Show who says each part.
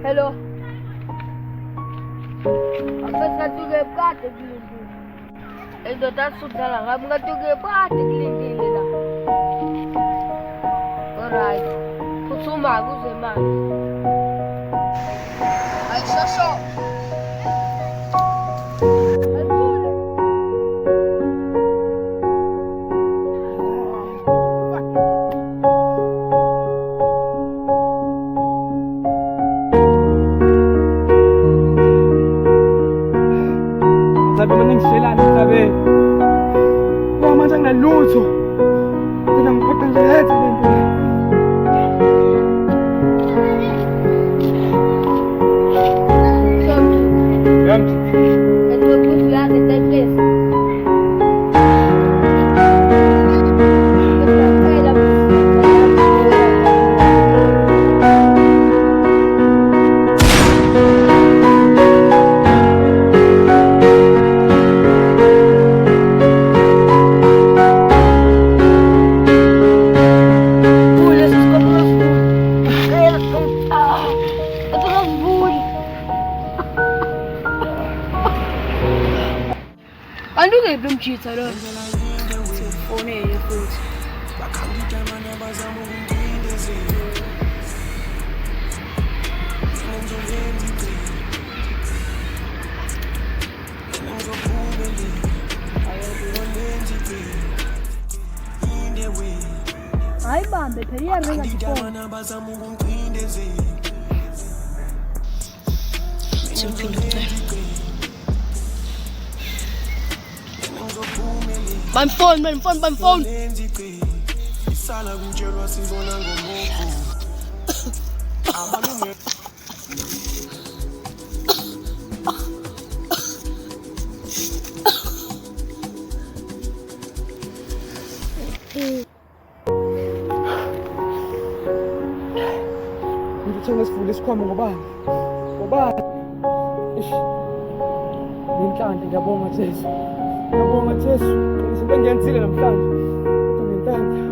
Speaker 1: Hello. Apes ngatuke kade kulindile. Indoda asudala ngami ngatuke kade kulindile la. Alright. Phuthuma kuze manje. Ayishosho.
Speaker 2: Sabi mo nang sila sabi. Wala man siyang naluto. Pinangpatang sa lahat sa lento.
Speaker 1: Ito po siya sa place. Ano kayo belum cerita dah? Phone ya phone. Ay bambe, peria renga di phone. My phone.
Speaker 2: Hindi siya nas-fulis ko mga ba? Ish. Minsan, tigabong at sis. Sebenarnya sila namhlanje. Ito minsan.